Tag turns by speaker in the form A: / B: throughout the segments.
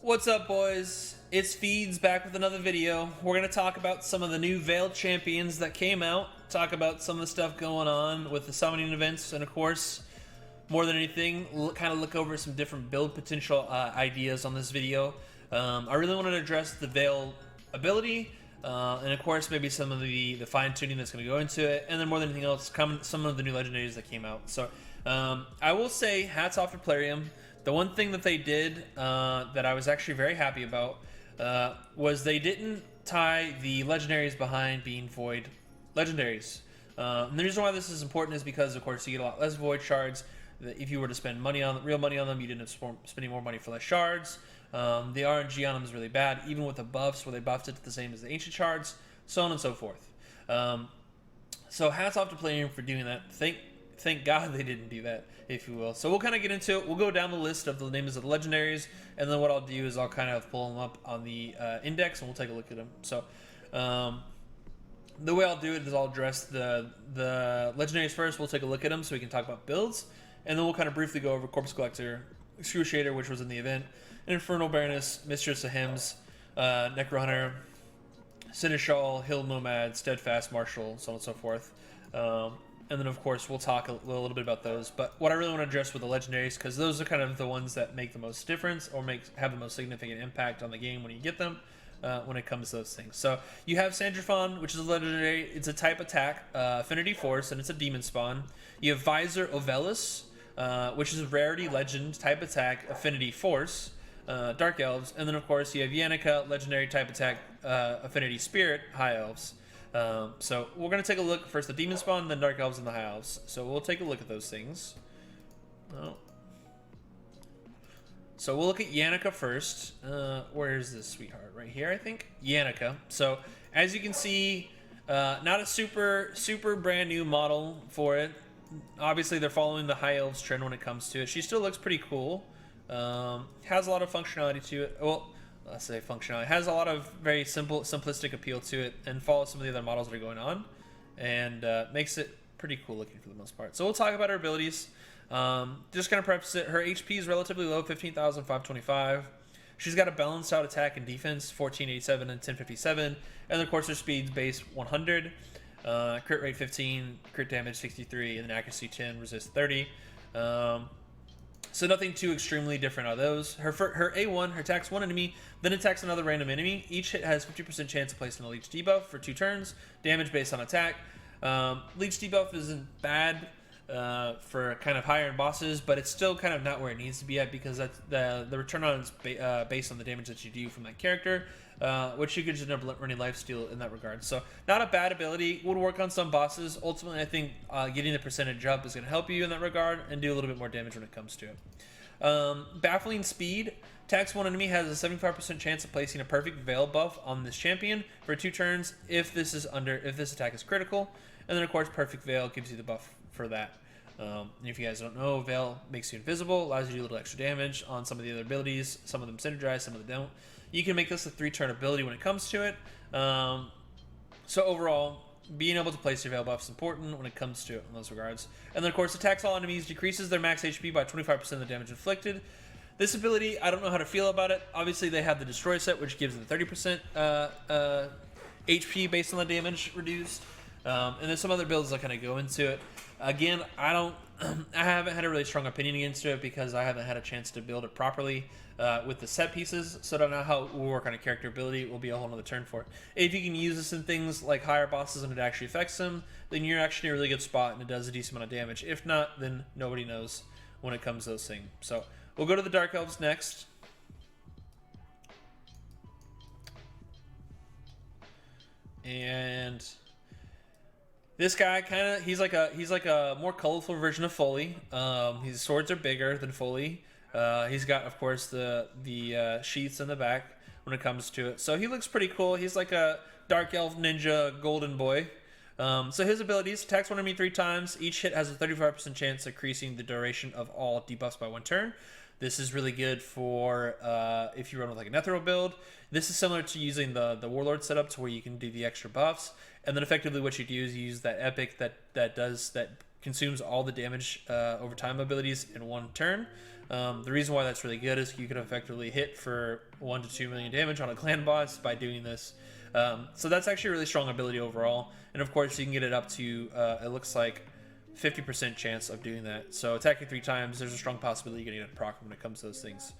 A: What's up, boys? It's Feeds back with another video. We're going to talk about some of the new Veiled champions that came out, talk about some of the stuff going on with the summoning events, and of course, more than anything, kind of look over some different build potential ideas on this video. I really wanted to address the Veil ability, and of course, maybe some of the fine-tuning that's going to go into it, and then more than anything else, some of the new legendaries that came out. So, I will say, hats off to Plarium. The one thing that they did that I was actually very happy about was they didn't tie the legendaries behind being void legendaries. And the reason why this is important is because, of course, you get a lot less void shards. If you were to spend real money on them, you didn't end up spending more money for less shards. The RNG on them is really bad, even with the buffs where they buffed it to the same as the ancient shards, so on and so forth. So hats off to Plarium for doing that. Thank God they didn't do that, if you will. So we'll kind of get into it. We'll go down the list of the names of the legendaries, and then what I'll do is I'll kind of pull them up on the index, and we'll take a look at them. So the way I'll do it is I'll address the legendaries first. We'll take a look at them so we can talk about builds, and then we'll kind of briefly go over Corpse Collector, Excruciator, which was in the event, Infernal Baroness, Mistress of Hymns, Necro Hunter, Seneschal, Hill Nomad, Steadfast Marshal, so on and so forth. And then, of course, we'll talk a little bit about those. But what I really want to address with the legendaries, because those are kind of the ones that make the most difference or have the most significant impact on the game when you get them, when it comes to those things. So you have Sandrafon, which is a legendary. It's a type attack, Affinity Force, and it's a demon spawn. You have Visor Ovelus, which is a rarity legend type attack, Affinity Force, Dark Elves. And then, of course, you have Yannick, legendary type attack, Affinity Spirit, High Elves. So we're going to take a look first the Demon Spawn, then Dark Elves, and the High Elves. So we'll take a look at those things. So we'll look at Yannick first. Where is this sweetheart? Right here, I think. Yannick. So as you can see, not a super brand new model for it. Obviously, they're following the High Elves trend when it comes to it. She still looks pretty cool. Has a lot of functionality to it. Well, let's say functionality. It has a lot of very simplistic appeal to it, and follows some of the other models that are going on, and makes it pretty cool looking for the most part. So we'll talk about her abilities. Just kind of preface it. Her HP is relatively low, 15,525. She's got a balanced out attack and defense, 1487 and 1057, and of course her speed's base 100, crit rate 15, crit damage 63, and then accuracy 10, resist 30. So nothing too extremely different out of those. Her A1, her attacks one enemy, then attacks another random enemy. Each hit has 50% chance of placing a leech debuff for 2 turns. Damage based on attack. Leech debuff isn't bad for kind of higher end bosses, but it's still kind of not where it needs to be at, because that's the return on it's based on the damage that you do from that character, which you could just end up running lifesteal in that regard. So not a bad ability. Would work on some bosses. Ultimately, I think getting the percentage up is going to help you in that regard and do a little bit more damage when it comes to it. Baffling Speed. Attacks one enemy, has a 75% chance of placing a perfect Veil buff on this champion for 2 turns if this attack is critical. And then, of course, Perfect Veil gives you the buff for that. And if you guys don't know, Veil makes you invisible, allows you to do a little extra damage on some of the other abilities. Some of them synergize, some of them don't. You can make this a 3-turn ability when it comes to it. So overall, being able to place your Veil buff is important when it comes to it in those regards. And then, of course, attacks all enemies, decreases their max HP by 25% of the damage inflicted. This ability, I don't know how to feel about it. Obviously, they have the Destroy set, which gives them 30% HP based on the damage reduced. And there's some other builds that kind of go into it. Again, I haven't had a really strong opinion against it because I haven't had a chance to build it properly with the set pieces, so I don't know how it will work on a character ability. It will be a whole nother turn for it. If you can use this in things like higher bosses and it actually affects them, then you're actually in a really good spot and it does a decent amount of damage. If not, then nobody knows when it comes to those things. So we'll go to the Dark Elves next. And this guy he's like a more colorful version of Foley. His swords are bigger than Foley. He's got, of course, the sheaths in the back when it comes to it. So he looks pretty cool. He's like a Dark Elf Ninja Golden Boy. So his abilities: attacks one enemy 3 times. Each hit has a 35% chance of increasing the duration of all debuffs by 1 turn. This is really good for if you run with like a Netheril build. This is similar to using the Warlord setup, to where you can do the extra buffs, and then effectively what you do is you use that epic that consumes all the damage over time abilities in 1 turn. The reason why that's really good is you can effectively hit for 1 to 2 million damage on a clan boss by doing this. So that's actually a really strong ability overall. And of course, you can get it up to, it looks like 50% chance of doing that. So attacking 3 times, there's a strong possibility you're getting a proc when it comes to those things.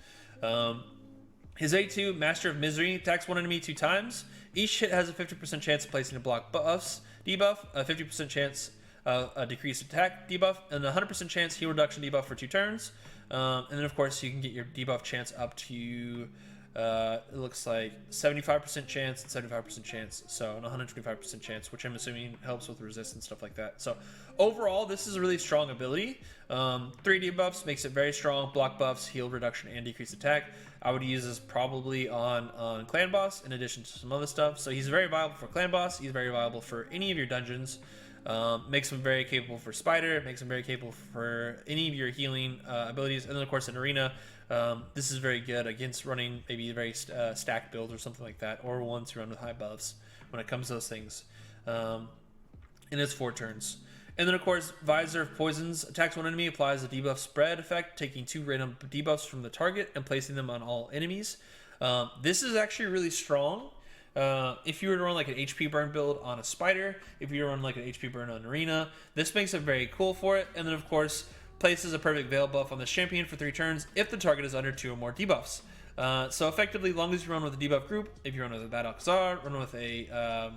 A: His A2, Master of Misery, attacks one enemy 2 times. Each hit has a 50% chance of placing a block buffs, debuff, a 50% chance a decreased attack debuff, and a 100% chance heal reduction debuff for 2 turns. And then of course you can get your debuff chance up to it looks like 75% chance and 75% chance, so an 125% chance, which I'm assuming helps with resistance, stuff like that. So overall, this is a really strong ability. 3 debuffs makes it very strong: block buffs, heal reduction, and decreased attack. I would use this probably on clan boss in addition to some other stuff. So he's very viable for clan boss. He's very viable for any of your dungeons. Makes him very capable for spider. Makes him very capable for any of your healing abilities. And then of course in arena, this is very good against running maybe very stacked builds or something like that, or ones who run with high buffs when it comes to those things. And it's 4 turns. And then of course, Visor of Poisons attacks one enemy, applies a debuff spread effect, taking 2 random debuffs from the target and placing them on all enemies. This is actually really strong. If you were to run like an HP burn build on a spider, if you were to run like an HP burn on arena, this makes it very cool for it. And then of course, places a perfect veil buff on the champion for 3 turns if the target is under 2 or more debuffs. So effectively, long as you run with a debuff group, if you run with a Bad Alcazar, run with a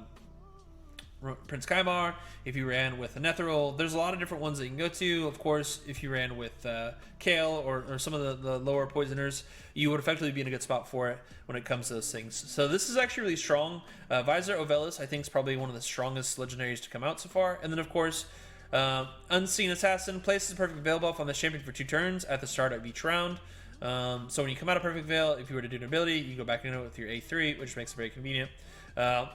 A: Prince Kaimar, if you ran with a Netheril, there's a lot of different ones that you can go to. Of course, if you ran with Kale or some of the lower poisoners, you would effectively be in a good spot for it when it comes to those things. So this is actually really strong. Visor Ovelis, I think, is probably one of the strongest legendaries to come out so far. And then, of course, Unseen Assassin places a perfect veil buff on the champion for 2 turns at the start of each round. So when you come out of perfect veil, if you were to do an ability, you go back into it with your A3, which makes it very convenient.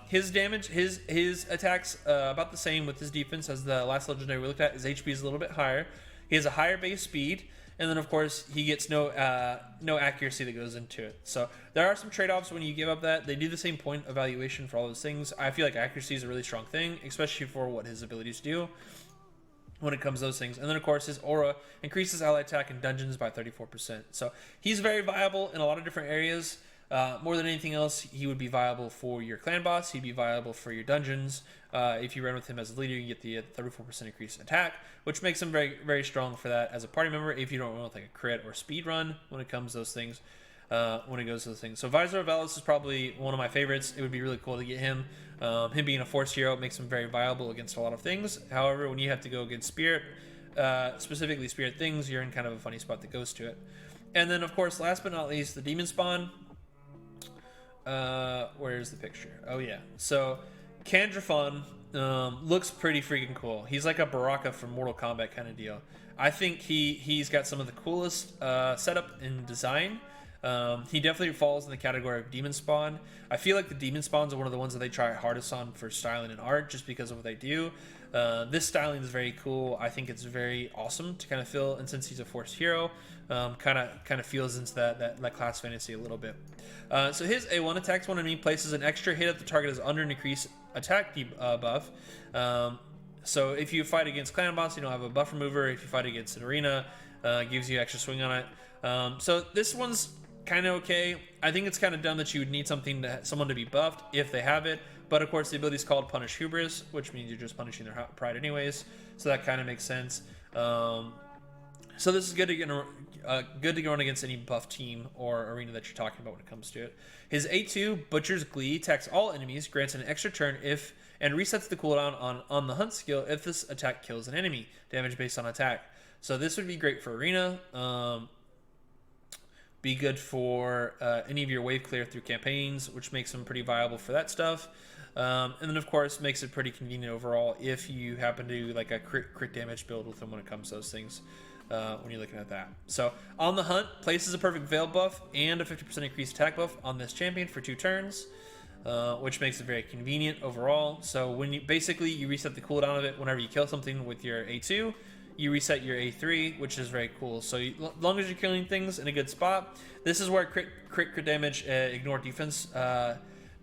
A: His damage, his attacks about the same with his defense as the last legendary we looked at. His HP is a little bit higher. He has a higher base speed, and then of course he gets no accuracy that goes into it. So there are some trade-offs when you give up that. They do the same point evaluation for all those things. I feel like accuracy is a really strong thing, especially for what his abilities do when it comes to those things. And then of course his aura increases ally attack in dungeons by 34%. So he's very viable in a lot of different areas. More than anything else, he would be viable for your clan boss. He'd be viable for your dungeons. If you run with him as a leader, you get the 34% increased attack, which makes him very, very strong for that as a party member. If you don't run with like a crit or speed run when it comes to those things, when it goes to those things. So Visor of Valis is probably one of my favorites. It would be really cool to get him. Him being a force hero makes him very viable against a lot of things. However, when you have to go against spirit, specifically spirit things, you're in kind of a funny spot that goes to it. And then of course, last but not least, the demon spawn. Where's the picture? Oh yeah. So Kandrafon looks pretty freaking cool. He's like a Baraka from Mortal Kombat kind of deal. I think he's got some of the coolest setup and design. He definitely falls in the category of demon spawn. I feel like the demon spawns are one of the ones that they try hardest on for styling and art, just because of what they do. This styling is very cool. I think it's very awesome to kind of feel, and since he's a forced hero, kind of feels into that class fantasy a little bit. So his A1 attacks one enemy, places an extra hit if the target is under an increased attack buff. So if you fight against clan boss, you don't have a buff remover. If you fight against an arena, gives you extra swing on it. So this one's kind of okay. I think it's kind of dumb that you would need someone to be buffed if they have it. But of course, the ability is called Punish Hubris, which means you're just punishing their pride anyways. So that kind of makes sense. So this is good to run against any buff team or arena that you're talking about when it comes to it. His A2, Butcher's Glee, attacks all enemies, grants an extra turn and resets the cooldown on the hunt skill if this attack kills an enemy. Damage based on attack. So this would be great for arena. Be good for any of your wave clear through campaigns, which makes them pretty viable for that stuff. And then of course makes it pretty convenient overall if you happen to do like a crit damage build with them when it comes to those things. When you're looking at that. So on the hunt, places a perfect veil buff and a 50% increased attack buff on this champion for 2 turns, which makes it very convenient overall. So when you reset the cooldown of it whenever you kill something with your A2, you reset your A3, which is very cool. So as long as you're killing things in a good spot, this is where crit damage, ignore defense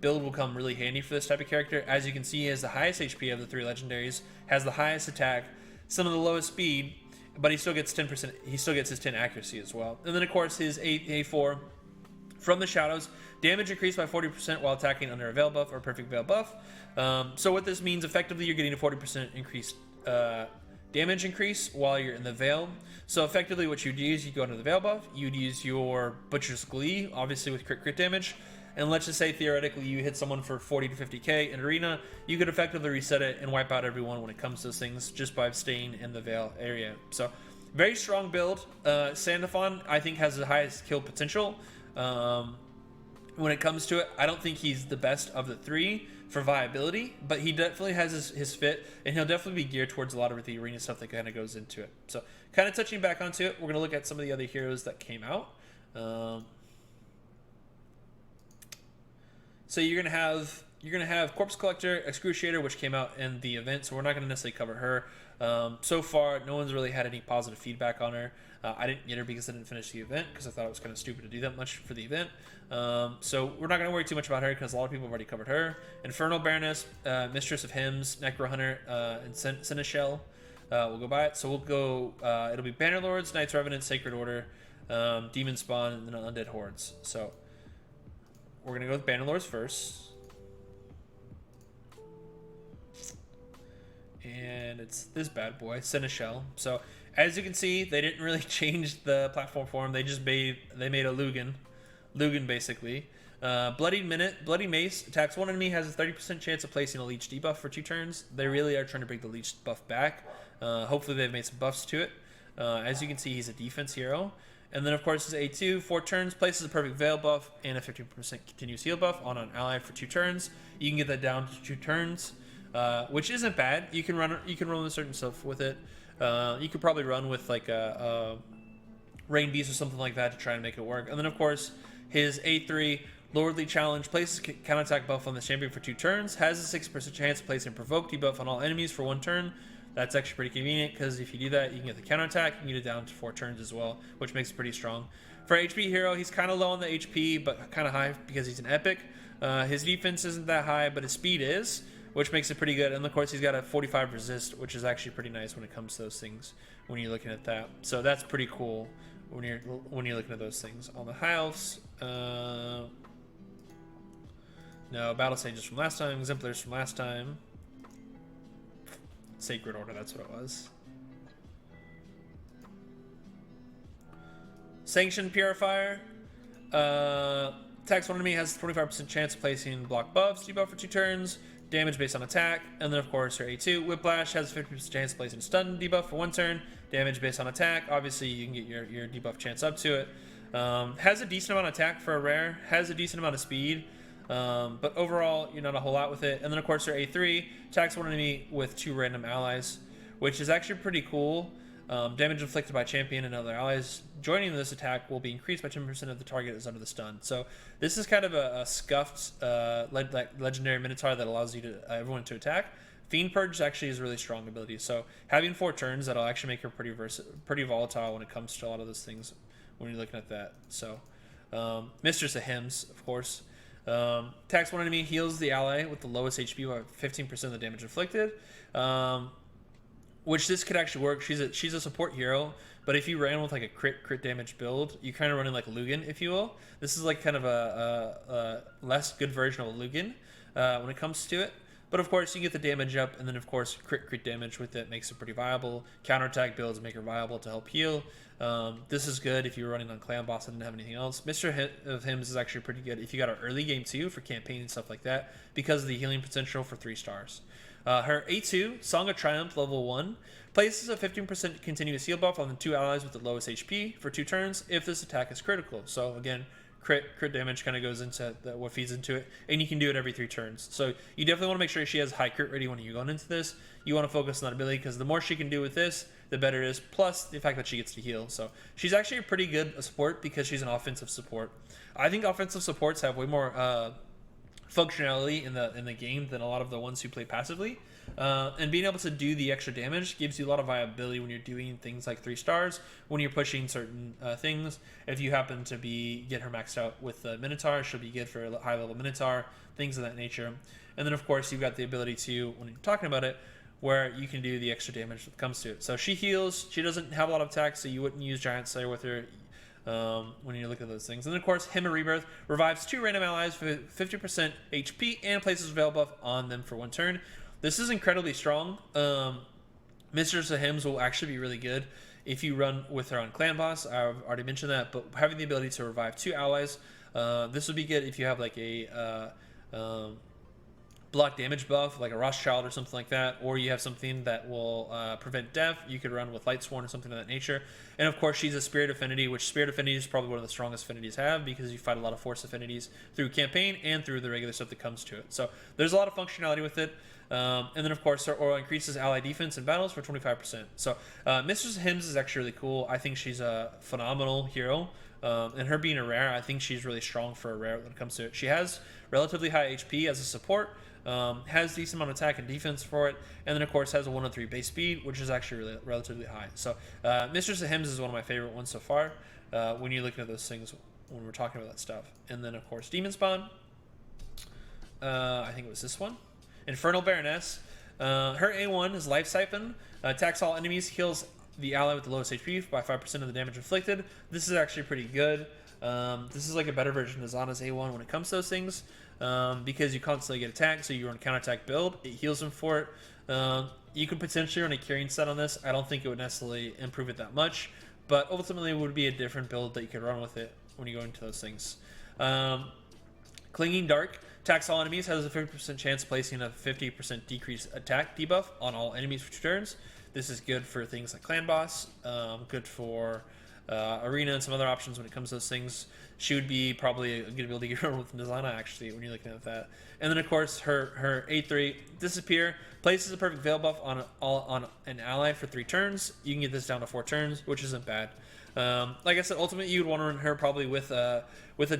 A: build will come really handy for this type of character. As you can see, he has the highest HP of the 3 legendaries, has the highest attack, some of the lowest speed, but he still gets 10%. He still gets his 10 accuracy as well. And then of course his A4 from the shadows, damage increased by 40% while attacking under a veil buff or perfect veil buff. So what this means, effectively, you're getting a 40% increased damage increase while you're in the veil. So effectively, what you do is you go into the veil buff. You'd use your Butcher's Glee, obviously with crit damage. And let's just say theoretically you hit someone for 40 to 50k in arena, you could effectively reset it and wipe out everyone when it comes to those things just by staying in the veil area. So very strong build. Sandafon, I think, has the highest kill potential. When it comes to it, I don't think he's the best of the three for viability, but he definitely has his fit, and he'll definitely be geared towards a lot of the arena stuff that kind of goes into it. So kind of touching back onto it, we're going to look at some of the other heroes that came out. So you're gonna have Corpse Collector, Excruciator, which came out in the event, so we're not gonna necessarily cover her. So far, no one's really had any positive feedback on her. I didn't get her because I didn't finish the event because I thought it was kind of stupid to do that much for the event. So we're not gonna worry too much about her because a lot of people have already covered her. Infernal Baroness, Mistress of Hymns, Necro Hunter, and Seneschal. We'll go by it. So we'll go. It'll be Bannerlords, Knights Revenant, Sacred Order, Demon Spawn, and then Undead Hordes. So we're going to go with Bannerlords first. And it's this bad boy, Seneschal. So, as you can see, they didn't really change the platform for him. They just made a Lugan. Lugan, basically. Bloody Mace. Attacks one enemy, has a 30% chance of placing a Leech debuff for 2 turns. They really are trying to bring the Leech buff back. Hopefully they've made some buffs to it. As you can see, he's a defense hero. And then, of course, his A2, 4 turns, places a perfect veil buff and a 15% continuous heal buff on an ally for 2 turns. You can get that down to 2 turns, which isn't bad. You can run with certain stuff with it. You could probably run with like a Rain Beast or something like that to try and make it work. And then, of course, his A3, Lordly Challenge, places counterattack buff on the champion for 2 turns, has a 6% chance of placing provoke debuff on all enemies for 1 turn. That's actually pretty convenient because if you do that, you can get the counterattack. You can get it down to 4 turns as well, which makes it pretty strong. For HP hero, he's kind of low on the HP, but kind of high because he's an epic. His defense isn't that high, but his speed is, which makes it pretty good. And of course, he's got a 45 resist, which is actually pretty nice when it comes to those things when you're looking at that. So that's pretty cool when you're looking at those things. On the high elves, no, Battle Sages from last time, Exemplars from last time. Sacred Order, that's what it was. Sanctioned Purifier. Attacks one enemy, has a 25% chance of placing block buffs, debuff for 2 turns, damage based on attack, and then of course your A2, Whiplash, has a 50% chance of placing stun debuff for 1 turn, damage based on attack. Obviously you can get your debuff chance up to it. Has a decent amount of attack for a rare, has a decent amount of speed. But overall, you're not a whole lot with it. And then, of course, your A3 attacks one enemy with 2 random allies, which is actually pretty cool. Damage inflicted by champion and other allies joining this attack will be increased by 10% if the target is under the stun. So this is kind of a scuffed legendary Minotaur that allows you to everyone to attack. Fiend Purge actually is a really strong ability. So having 4 turns, that'll actually make her pretty volatile when it comes to a lot of those things when you're looking at that. So Mistress of Hymns, of course. Attacks one enemy, heals the ally with the lowest HP by 15% of the damage inflicted, which this could actually work. She's a support hero, but if you ran with like a crit damage build, you kind of run in like Lugan, if you will. This is like kind of a less good version of a Lugan when it comes to it. But of course, you get the damage up, and then of course, crit damage with it makes it pretty viable. Counterattack builds make her viable to help heal. This is good if you're running on Clan Boss and didn't have anything else. Mr. of Hymns is actually pretty good if you got an early game too for campaign and stuff like that because of the healing potential for 3 stars. Her A2, Song of Triumph, level 1, places a 15% continuous heal buff on the 2 allies with the lowest HP for 2 turns if this attack is critical. So again, crit damage kind of goes into what feeds into it, and you can do it every 3 turns. So you definitely want to make sure she has high crit ready when you're going into this. You want to focus on that ability because the more she can do with this, the better it is, plus the fact that she gets to heal. So she's actually a pretty good support because she's an offensive support. I think offensive supports have way more functionality in the game than a lot of the ones who play passively. And being able to do the extra damage gives you a lot of viability when you're doing things like 3 stars, when you're pushing certain things. If you happen to get her maxed out with the Minotaur, she'll be good for a high level Minotaur, things of that nature. And then of course you've got the ability to, when you're talking about it, where you can do the extra damage that comes to it. So she heals. She doesn't have a lot of attacks, so you wouldn't use Giant Slayer with her when you look at those things. And then, of course, Hymn of Rebirth revives 2 random allies for 50% HP and places a Veil buff on them for 1 turn. This is incredibly strong. Mistress of Hymns will actually be really good if you run with her on Clan Boss. I've already mentioned that, but having the ability to revive 2 allies, this would be good if you have like a block damage buff, like a Rothschild or something like that, or you have something that will prevent death. You could run with Lightsworn or something of that nature. And of course, she's a Spirit Affinity, which Spirit Affinity is probably one of the strongest affinities have, because you fight a lot of Force Affinities through campaign and through the regular stuff that comes to it. So there's a lot of functionality with it. And then, of course, her aura increases ally defense in battles for 25%. So Mistress of Hymns is actually really cool. I think she's a phenomenal hero. And her being a rare, I think she's really strong for a rare when it comes to it. She has relatively high HP as a support, has decent amount of attack and defense for it, and then, of course, has a 103 base speed, which is actually really, relatively high. So Mistress of Hymns is one of my favorite ones so far when you're looking at those things when we're talking about that stuff. And then, of course, Demon Spawn. I think it was this one. Infernal Baroness. Her A1 is Life Siphon. Attacks all enemies, heals the ally with the lowest HP by 5% of the damage inflicted. This is actually pretty good. This is like a better version of Zana's A1 when it comes to those things, because you constantly get attacked, so you run counterattack build. It heals them for it. You could potentially run a curing set on this. I don't think it would necessarily improve it that much, but ultimately it would be a different build that you could run with it when you go into those things. Clinging Dark. Attacks all enemies, has a 50% chance of placing a 50% decreased attack debuff on all enemies for 2 turns. This is good for things like Clan Boss, good for Arena and some other options when it comes to those things. She would be probably a good ability to run with Nizana, actually, when you're looking at that. And then, of course, her A3, Disappear, places a perfect Veil buff on an ally for 3 turns. You can get this down to 4 turns, which isn't bad. Like I said, ultimately you would want to run her probably with a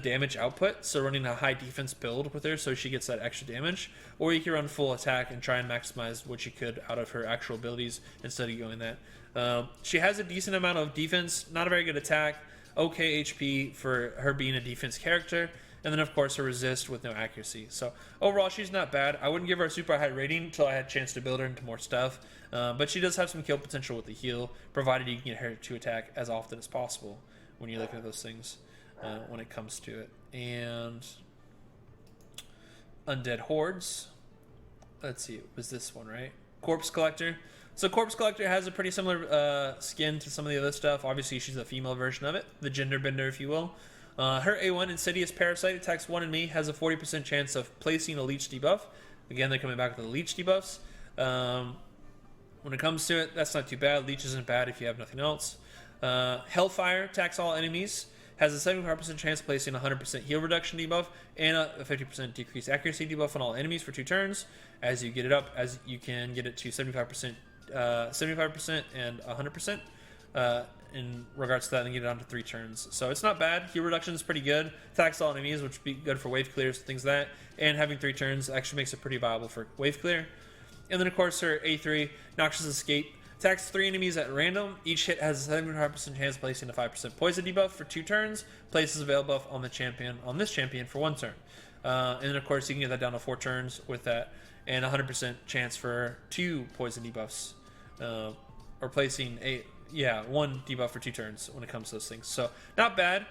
A: damage output, so running a high defense build with her so she gets that extra damage, or you can run full attack and try and maximize what you could out of her actual abilities instead of going that. She has a decent amount of defense, not a very good attack, okay HP for her being a defense character, and then of course her resist with no accuracy. So overall she's not bad. I wouldn't give her a super high rating until I had a chance to build her into more stuff, but she does have some kill potential with the heal, provided you can get her to attack as often as possible when you're looking at those things when it comes to it. And Undead Hordes, let's see, it was this one, right? Corpse Collector. So Corpse Collector has a pretty similar skin to some of the other stuff. Obviously she's a female version of it, the gender bender if you will. Her A1, Insidious Parasite, attacks 1 enemy, has a 40% chance of placing a leech debuff. Again, they're coming back with the leech debuffs. When it comes to it, that's not too bad. Leech isn't bad if you have nothing else. Hellfire, attacks all enemies, has a 75% chance of placing a 100% heal reduction debuff and a 50% decreased accuracy debuff on all enemies for 2 turns. As you get it up, as you can get it to 75% and 100%. In regards to that, and get it on to 3 turns. So it's not bad. Heal reduction is pretty good. Attacks all enemies, which would be good for wave clears, things like that. And having 3 turns actually makes it pretty viable for wave clear. And then, of course, her A3, Noxious Escape, attacks 3 enemies at random. Each hit has a 75% chance of placing a 5% poison debuff for 2 turns. Places a veil buff on this champion for 1 turn. And then, of course, you can get that down to 4 turns with that, and 100% chance for 2 poison debuffs, or placing 1 debuff for 2 turns when it comes to those things. So not bad.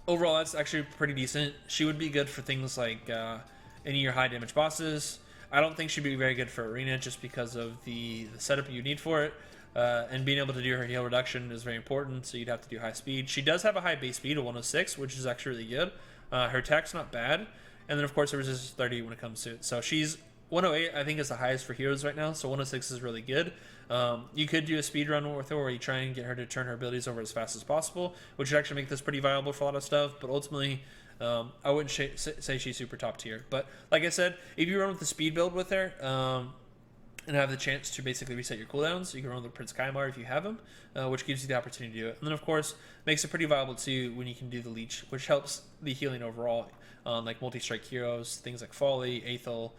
A: Overall, that's actually pretty decent. She would be good for things like any of your high damage bosses. I don't think she'd be very good for Arena just because of the setup you need for it. And being able to do her heal reduction is very important, so you'd have to do high speed. She does have a high base speed of 106, which is actually really good. Her attack's not bad. And then, of course, her resistance is 30 when it comes to it. So she's 108, I think, is the highest for heroes right now, so 106 is really good. You could do a speed run with her where you try and get her to turn her abilities over as fast as possible, which would actually make this pretty viable for a lot of stuff, but ultimately, I wouldn't say she's super top tier. But like I said, if you run with the speed build with her, and have the chance to basically reset your cooldowns, you can run with Prince Kaimar if you have him, which gives you the opportunity to do it. And then, of course, makes it pretty viable too when you can do the leech, which helps the healing overall on like multi-strike heroes, things like Folly, Aethel,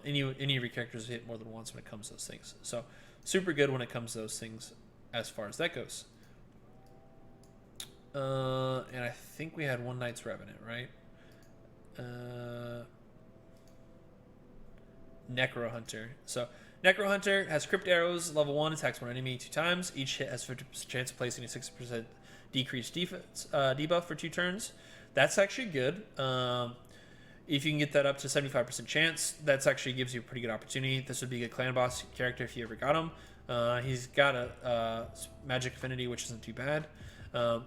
A: any of your characters hit more than once when it comes to those things. So super good when it comes to those things as far as that goes. And I think we had One Knight's Revenant, right? Necro Hunter. So Necro Hunter has crypt arrows, level 1, attacks one enemy 2 times. Each hit has 50% chance of placing a 60% decreased defense debuff for 2 turns. That's actually good. If you can get that up to 75% chance, that's actually gives you a pretty good opportunity. This would be a good clan boss character if you ever got him. He's got a magic affinity, which isn't too bad.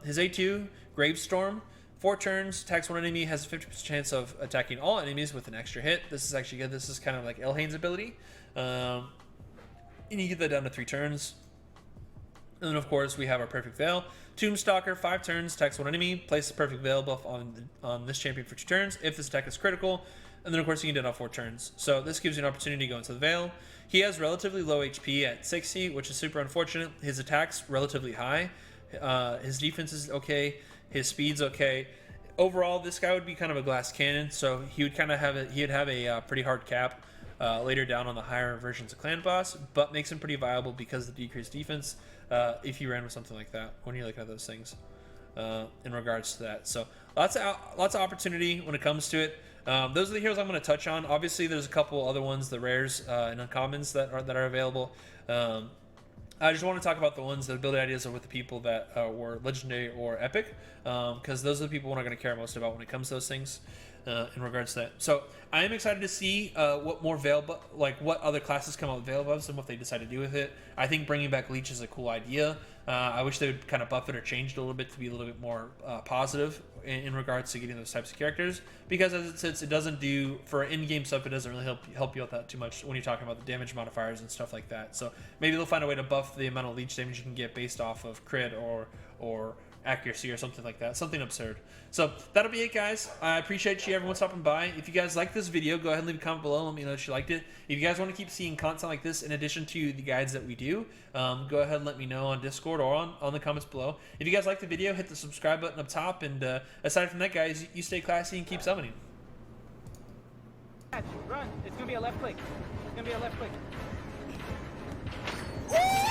A: His A2, Gravestorm, 4 turns, attacks one enemy, has a 50% chance of attacking all enemies with an extra hit. This is actually good. This is kind of like Elhain's ability. And you get that down to 3 turns. And then, of course, we have our Perfect Veil. Tombstalker, 5 turns, attacks one enemy, place the Perfect Veil buff on this champion for 2 turns if this attack is critical. And then, of course, you can do it on 4 turns. So this gives you an opportunity to go into the Veil. He has relatively low HP at 60, which is super unfortunate. His attack's relatively high. His defense is okay. His speed's okay. Overall, this guy would be kind of a glass cannon, so he would kind of have a pretty hard cap later down on the higher versions of Clan Boss, but makes him pretty viable because of the decreased defense if you ran with something like that when you're looking at those things in regards to that. So lots of opportunity when it comes to it. Those are the heroes I'm going to touch on. Obviously, there's a couple other ones, the rares and uncommons that are available. I just want to talk about the ones that ability ideas are with the people that were legendary or epic, because those are the people we're not going to care most about when it comes to those things in regards to that. So I am excited to see what more what other classes come out with Veil buffs and what they decide to do with it. I think bringing back Leech is a cool idea. I wish they would kind of buff it or change it a little bit to be a little bit more positive in regards to getting those types of characters, because as it sits, it doesn't do for in-game stuff. It doesn't really help you out that too much when you're talking about the damage modifiers and stuff like that. So maybe they'll find a way to buff the amount of leech damage you can get based off of crit or accuracy or something like that, something absurd. So that'll be it, guys. I appreciate everyone stopping by. If you guys like this video, go ahead and leave a comment below. Let me know if you liked it. If you guys want to keep seeing content like this in addition to the guides that we do, go ahead and let me know on Discord or on the comments below. If you guys like the video, hit the subscribe button up top, and aside from that, guys, you stay classy and keep summoning.
B: Run! It's gonna be a left click. It's gonna be a left click.
C: Woo!